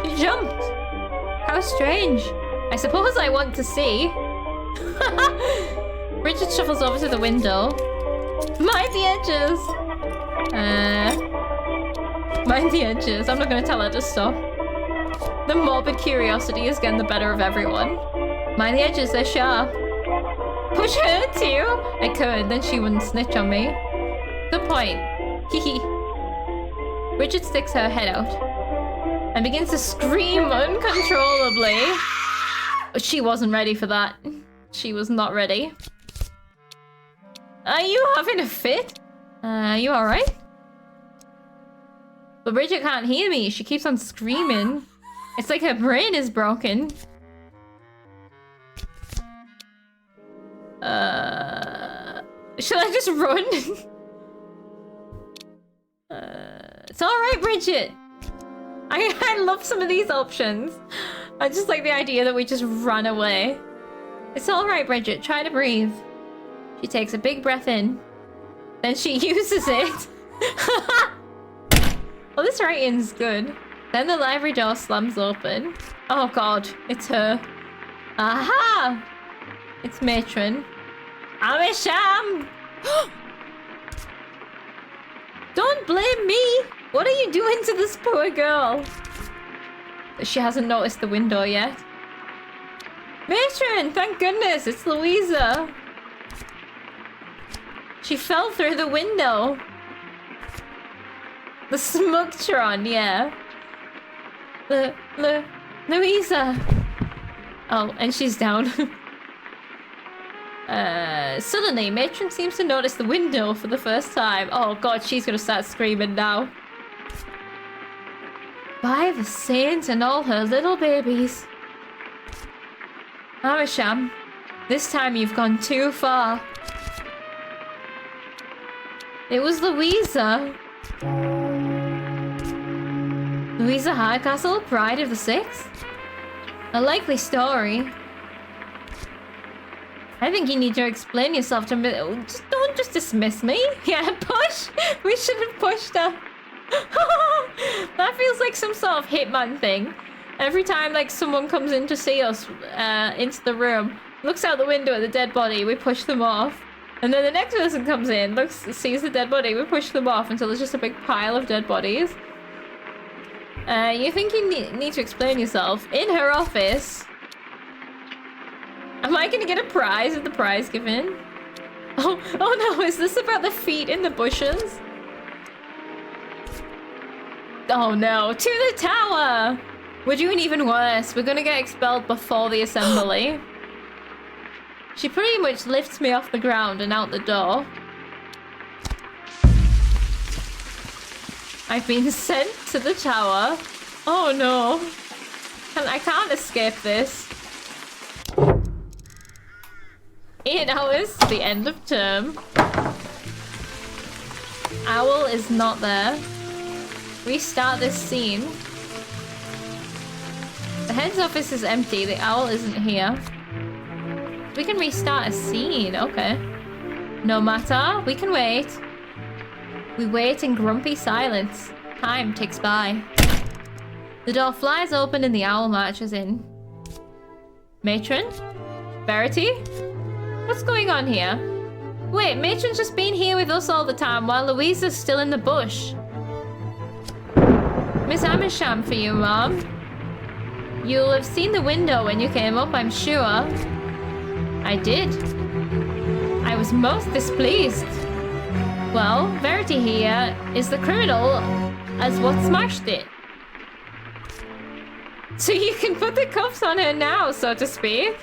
She jumped! How strange. I suppose I want to see. Bridget shuffles over to the window. Mind the edges! Mind the edges. I'm not gonna tell her to stop. The morbid curiosity is getting the better of everyone. Mind the edges, they're sharp. Push her too? I could, then she wouldn't snitch on me. Good point. Hehe. Bridget sticks her head out and begins to scream uncontrollably. She wasn't ready for that. She was not ready. Are you having a fit? Are you alright? But Bridget can't hear me. She keeps on screaming. It's like her brain is broken. Should I just run? It's alright, Bridget. I love some of these options. I just like the idea that we just run away. It's alright, Bridget. Try to breathe. She takes a big breath in. Then she uses it. Well, this writing's good. Then the library door slams open. Oh god, it's her. Aha! It's Matron. Amisham! Don't blame me! What are you doing to this poor girl? She hasn't noticed the window yet. Matron! Thank goodness! It's Louisa! She fell through the window! The Smugtron, yeah. Louisa! Oh, and she's down. Suddenly, Matron seems to notice the window for the first time. Oh god, she's gonna start screaming now. By the saints and all her little babies. Amisham, this time you've gone too far. It was Louisa. Louisa Hardcastle, Bride of the Sixth? A likely story. I think you need to explain yourself to me. Don't just dismiss me. Yeah, push. We should have pushed her. That feels like some sort of Hitman thing. Every time like someone comes in to see us into the room, looks out the window at the dead body, we push them off. And then the next person comes in, sees the dead body, we push them off until there's just a big pile of dead bodies. You think you need to explain yourself in her office? Am I gonna get a prize at the prize given? Oh no, is this about the feet in the bushes? Oh no, to the tower! We're doing even worse. We're gonna get expelled before the assembly. She pretty much lifts me off the ground and out the door. I've been sent to the tower. Oh no. I can't escape this. 8 hours to the end of term. Owl is not there. Restart this scene. The head's office is empty. The owl isn't here. We can restart a scene. Okay. No matter. We can wait. We wait in grumpy silence. Time ticks by. The door flies open and the owl marches in. Matron? Verity? What's going on here? Wait, Matron's just been here with us all the time while Louisa's still in the bush. Miss Amersham for you, Mom. You'll have seen the window when you came up, I'm sure. I did. I was most displeased. Well, Verity here is the criminal as what smashed it. So you can put the cuffs on her now, so to speak.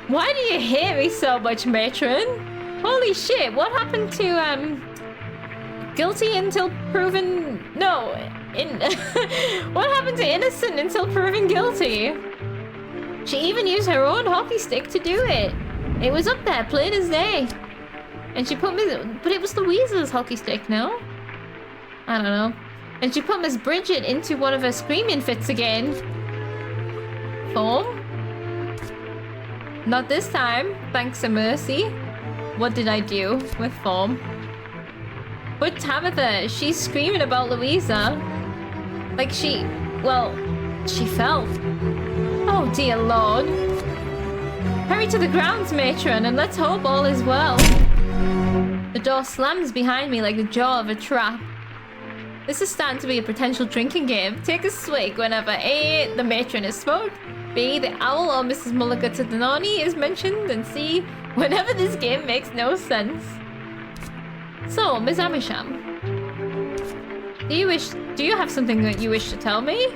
Why do you hate me so much, Matron? Holy shit, what happened to, guilty until proven... No, what happened to innocent until proven guilty? She even used her own hockey stick to do it. It was up there, plain as day. And she put but it was Louisa's hockey stick, no? I don't know. And she put Miss Bridget into one of her screaming fits again. Foam? Not this time, thanks to Mercy. What did I do with Foam? But Tabitha, she's screaming about Louisa. Like she fell. Oh dear Lord. Hurry to the grounds, Matron, and let's hope all is well. The door slams behind me like the jaw of a trap. This is starting to be a potential drinking game. Take a swig whenever A, the Matron is smoked, B, the owl or Mrs. Mulligatawny is mentioned, and C, whenever this game makes no sense. So, Miss Amersham, do you have something that you wish to tell me?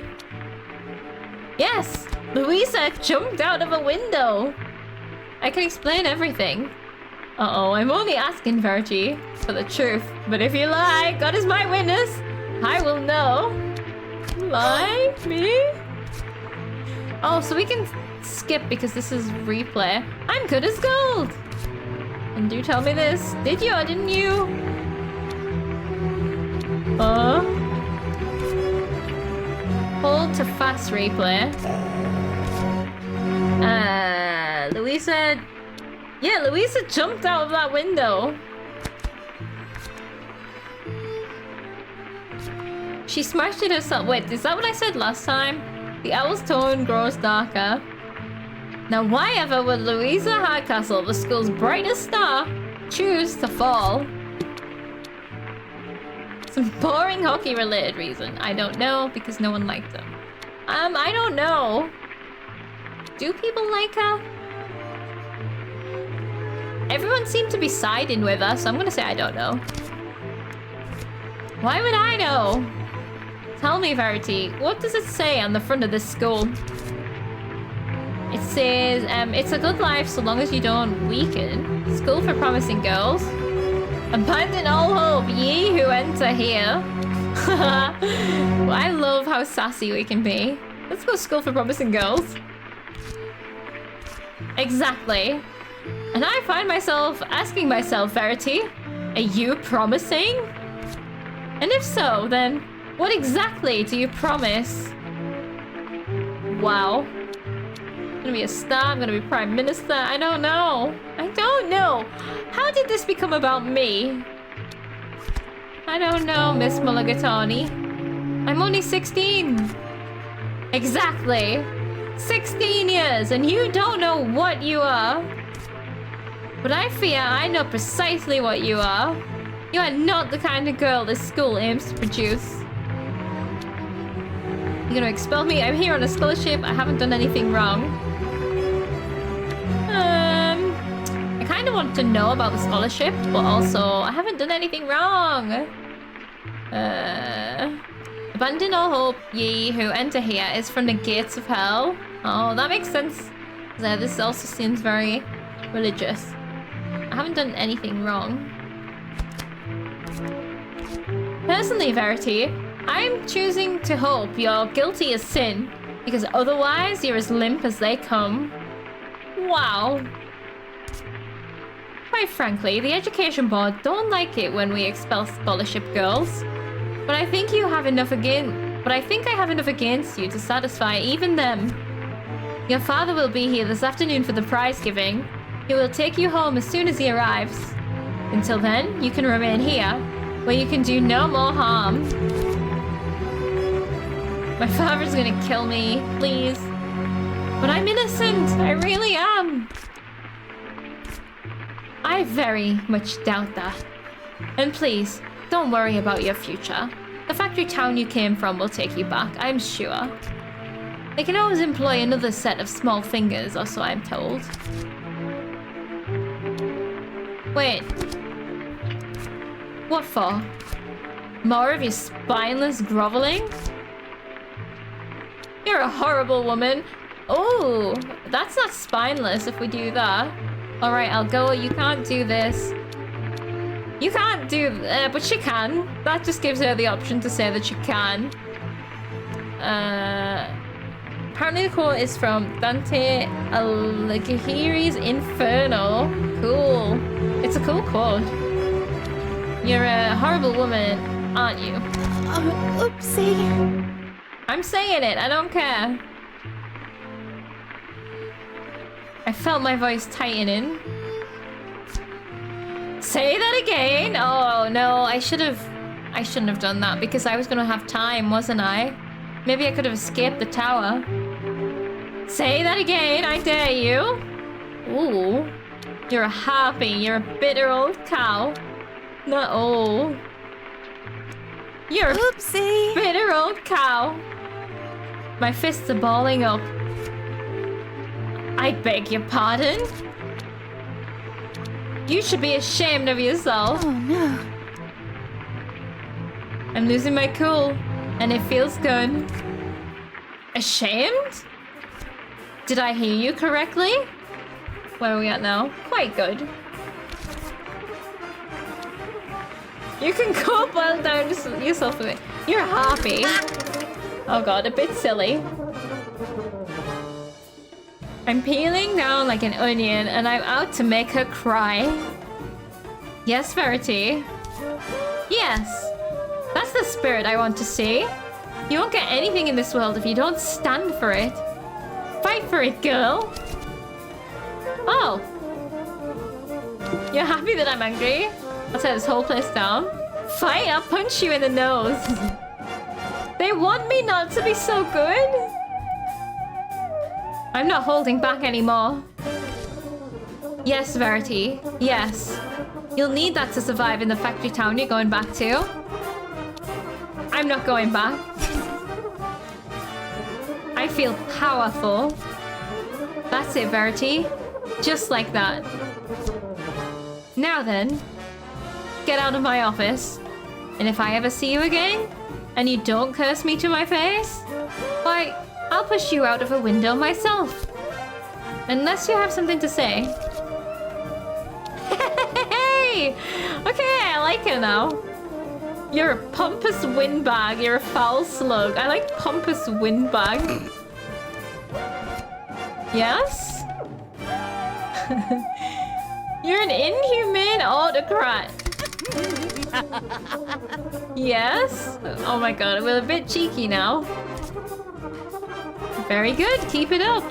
Yes, Louisa jumped out of a window. I can explain everything. Uh-oh, I'm only asking Verity for the truth. But if you lie, God is my witness, I will know. Lie? Me? Oh, so we can skip because this is replay. I'm good as gold. And do tell me this. Did you or didn't you? Hold to fast replay. Louisa... Yeah, Louisa jumped out of that window. She smashed it herself. Wait, is that what I said last time? The owl's tone grows darker. Now why ever would Louisa Hardcastle, the school's brightest star, choose to fall? Some boring hockey-related reason. I don't know, because no one liked them. I don't know. Do people like her? Everyone seemed to be siding with her, so I'm gonna say I don't know. Why would I know? Tell me, Verity, what does it say on the front of this school? It says, it's a good life so long as you don't weaken. School for promising girls. Abandon all hope, ye who enter here. I love how sassy we can be. Let's go School for promising girls. Exactly. And I find myself asking myself, Verity, are you promising? And if so, then what exactly do you promise? Wow. I'm gonna be a star, I'm gonna be Prime Minister, I don't know. I don't know. How did this become about me? I don't know, Miss Mulligatawny. I'm only 16. Exactly. 16 years, and you don't know what you are. But I fear I know precisely what you are. You are not the kind of girl this school aims to produce. You're gonna expel me? I'm here on a scholarship. I haven't done anything wrong. I kind of want to know about the scholarship, but also I haven't done anything wrong. Abandon all hope, ye who enter here, is from the gates of hell. Oh, that makes sense. This also seems very religious. I haven't done anything wrong. Personally, Verity, I'm choosing to hope you're guilty as sin, because otherwise you're as limp as they come. Wow. Quite frankly, the Education Board don't like it when we expel scholarship girls. But I think I have enough against you to satisfy even them. Your father will be here this afternoon for the prize giving. He will take you home as soon as he arrives. Until then, you can remain here, where you can do no more harm. My father's gonna kill me, please. But I'm innocent, I really am. I very much doubt that. And please, don't worry about your future. The factory town you came from will take you back, I'm sure. They can always employ another set of small fingers, or so I'm told. Wait. What for? More of your spineless groveling? You're a horrible woman. Oh, that's not spineless if we do that. Alright, I'll go. You can't do this. You can't do but she can. That just gives her the option to say that she can. Apparently the quote is from Dante Alighieri's Inferno. Cool. It's a cool quote. You're a horrible woman, aren't you? Oh, oopsie. I'm saying it, I don't care. I felt my voice tightening. Say that again? Oh no, I shouldn't have done that because I was gonna have time, wasn't I? Maybe I could have escaped the tower. Say that again, I dare you. Ooh. You're a harpy, you're a bitter old cow. No. Oh. You're a Oopsie. bitter old cow. My fists are balling up. I beg your pardon? You should be ashamed of yourself. Oh no. I'm losing my cool, and it feels good. Ashamed? Did I hear you correctly? Where are we at now? Quite good. You can go boil down yourself a bit. You're happy. Oh god, a bit silly. I'm peeling down like an onion and I'm out to make her cry. Yes, Verity. Yes. That's the spirit I want to see. You won't get anything in this world if you don't stand for it. Fight for it, girl. Oh. You're happy that I'm angry? I'll tear this whole place down. Fight, I'll punch you in the nose. They want me not to be so good. I'm not holding back anymore. Yes, Verity. Yes. You'll need that to survive in the factory town you're going back to. I'm not going back. I feel powerful. That's it, Verity. Just like that. Now then, get out of my office. And if I ever see you again, and you don't curse me to my face, why, I'll push you out of a window myself. Unless you have something to say. Hey! Okay, I like her now. You're a pompous windbag. You're a foul slug. I like pompous windbag. Yes? You're an inhumane autocrat. Yes? Oh my god, we're a bit cheeky now. Very good, keep it up.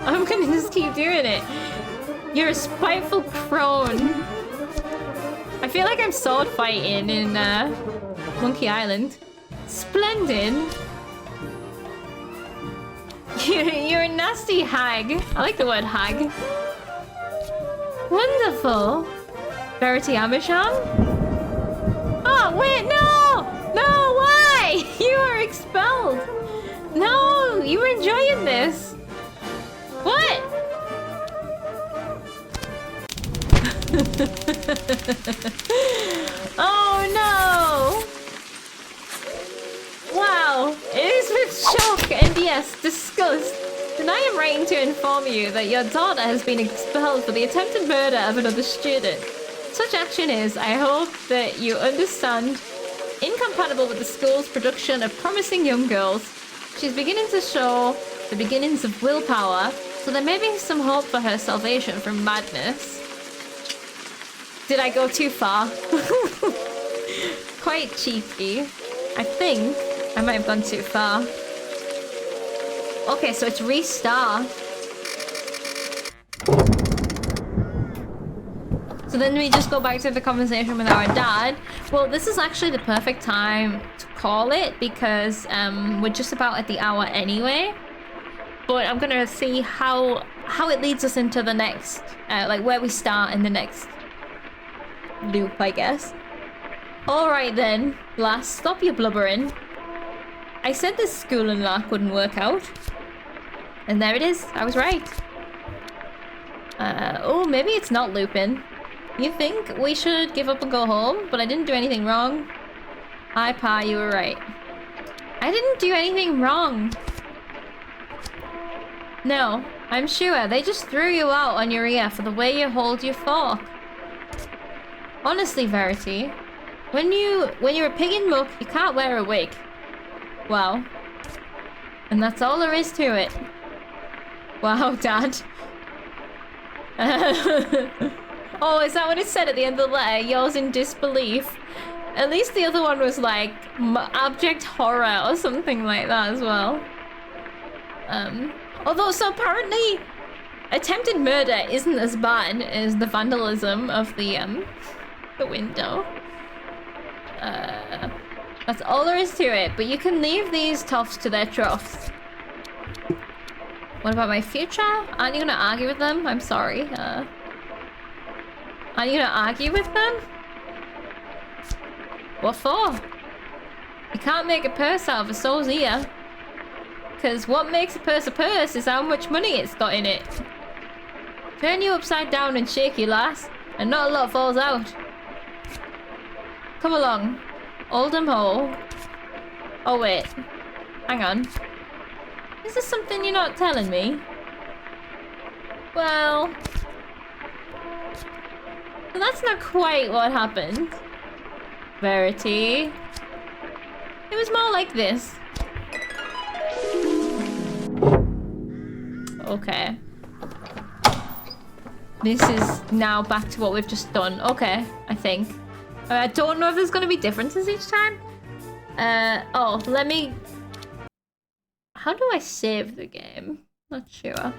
I'm gonna just keep doing it. You're a spiteful crone. I feel like I'm sword fighting in Monkey Island. Splendid. You're a nasty hag. I like the word hag. Wonderful. Verity Amisham? Oh, wait, no! No, why? You are expelled. No, you were enjoying this. What? Oh, no. Wow. It is with shock and, yes, disgust and I am writing to inform you that your daughter has been expelled for the attempted murder of another student. Such action is, I hope that you understand, incompatible with the school's production of promising young girls. She's beginning to show the beginnings of willpower, so there may be some hope for her salvation from madness. Did I go too far? Quite cheeky. I think I might have gone too far. Okay, so it's restart. So then we just go back to the conversation with our dad. Well, this is actually the perfect time to call it because we're just about at the hour anyway. But I'm gonna see how it leads us into the next, like where we start in the next loop, I guess. All right then, lass, stop your blubbering. I said this school and lark wouldn't work out, and there it is. I was right. Oh, maybe it's not looping. You think we should give up and go home? But I didn't do anything wrong. Hi, Pa, you were right. I didn't do anything wrong. No, I'm sure. They just threw you out on your ear for the way you hold your fork. Honestly, Verity, when you're a pig in muck, you can't wear a wig. Wow. And that's all there is to it. Wow, Dad. Oh, is that what it said at the end of the letter? Yours in disbelief. At least the other one was like abject horror or something like that as well. Although, so apparently attempted murder isn't as bad as the vandalism of the window. That's all there is to it, but you can leave these toffs to their troughs. What about my future? Aren't you gonna argue with them? I'm sorry. Are you gonna argue with them? What for? You can't make a purse out of a soul's ear. Because what makes a purse is how much money it's got in it. Turn you upside down and shake you, lass, and not a lot falls out. Come along. Oldham Hole. Oh wait. Hang on. Is this something you're not telling me? Well... So that's not quite what happened. Verity. It was more like this. Okay. This is now back to what we've just done. Okay, I think. I don't know if there's going to be differences each time. Oh, let me... How do I save the game? Not sure.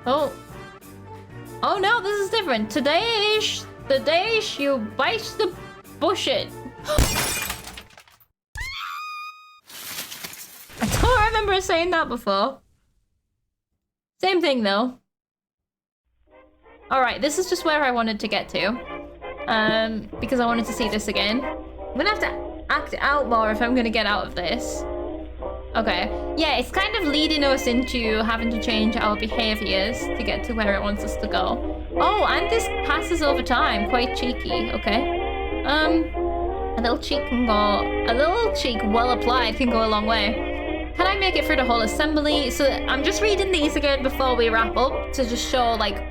Oh. Oh no, this is different. Today is the day you bite the bullshit. I don't remember saying that before. Same thing though. Alright, this is just where I wanted to get to. Because I wanted to see this again. I'm gonna have to act out more if I'm gonna get out of this. Okay. Yeah, it's kind of leading us into having to change our behaviors to get to where it wants us to go. Oh, and this passes over time. Quite cheeky. Okay. A little cheek can go... A little cheek well applied can go a long way. Can I make it through the whole assembly? So I'm just reading these again before we wrap up to just show, like,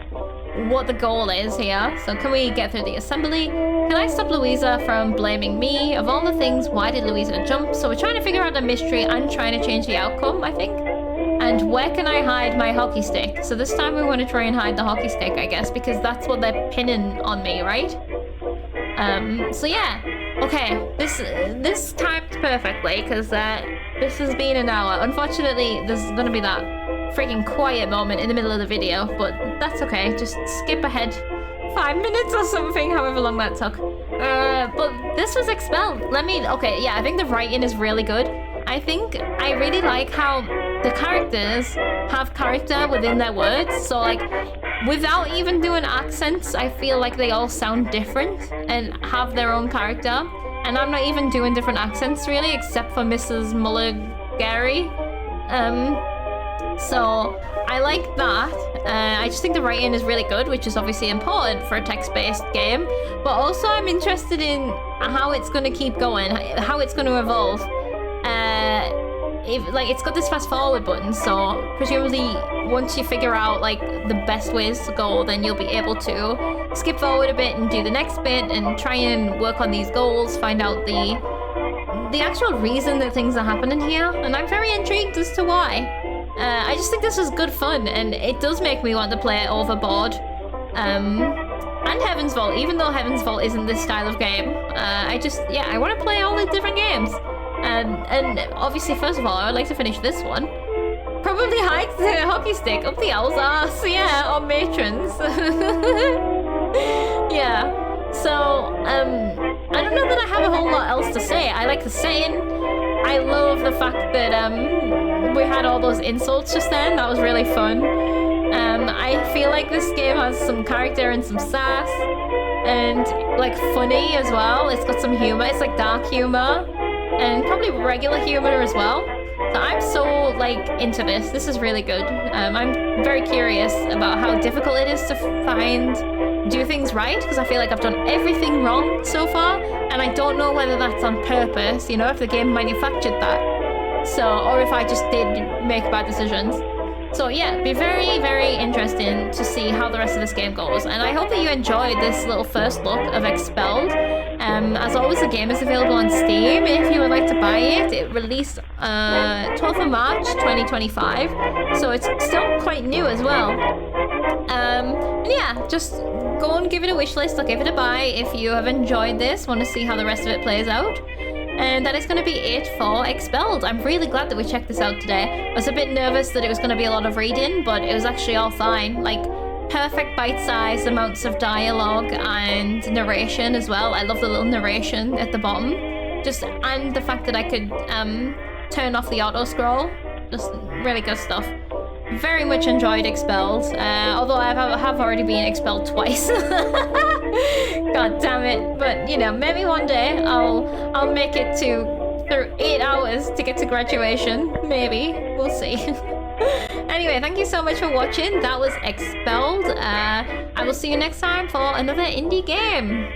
what the goal is here. So can we get through the assembly? Can I stop Louisa from blaming me? Of all the things, why did Louisa jump? So we're trying to figure out the mystery and trying to change the outcome, I think. And where can I hide my hockey stick? So this time we want to try and hide the hockey stick, I guess, because that's what they're pinning on me, right? So yeah. Okay, this timed perfectly, because this has been an hour. Unfortunately, there's going to be that freaking quiet moment in the middle of the video, but that's okay. Just skip ahead 5 minutes or something, however long that took. But this was Expelled. Okay, yeah, I think the writing is really good. I think I really like how the characters have character within their words. So, like, without even doing accents, I feel like they all sound different and have their own character. And I'm not even doing different accents, really, except for Mrs. Mulligary. So I like that. I just think the writing is really good, which is obviously important for a text-based game. But also I'm interested in how it's going to keep going, how it's going to evolve. it's got this fast forward button, so presumably once you figure out like the best ways to go, then you'll be able to skip forward a bit and do the next bit and try and work on these goals, find out the actual reason that things are happening here, and I'm very intrigued as to why. I just think this is good fun, and it does make me want to play Overboard and Heaven's Vault, even though Heaven's Vault isn't this style of game. I want to play all the different games. And obviously, first of all, I would like to finish this one. Probably hike the hockey stick up the owl's arse, yeah, or matrons. Yeah, so, I don't know that I have a whole lot else to say. I like the setting. I love the fact that, we had all those insults just then. That was really fun. I feel like this game has some character and some sass. And, like, funny as well. It's got some humor. It's, like, dark humor. And probably regular humor as well. So I'm so, like, into this. This is really good. I'm very curious about how difficult it is to do things right, because I feel like I've done everything wrong so far, and I don't know whether that's on purpose, you know, if the game manufactured that. So, or if I just did make bad decisions. So yeah, it'd be very, very interesting to see how the rest of this game goes. And I hope that you enjoyed this little first look of Expelled. As always, the game is available on Steam if you would like to buy it. It released 12th of March 2025, so it's still quite new as well. And yeah, just go and give it a wish list or give it a buy if you have enjoyed this, want to see how the rest of it plays out. And that is going to be it for Expelled. I'm really glad that we checked this out today. I was a bit nervous that it was going to be a lot of reading, but it was actually all fine. Like, perfect bite-sized amounts of dialogue and narration as well. I love the little narration at the bottom. And the fact that I could turn off the auto-scroll. Just really good stuff. Very much enjoyed Expelled, although I have already been expelled twice. God damn it. But, you know, maybe one day I'll make it through 8 hours to get to graduation. Maybe. We'll see. Anyway, thank you so much for watching. That was Expelled. I will see you next time for another indie game.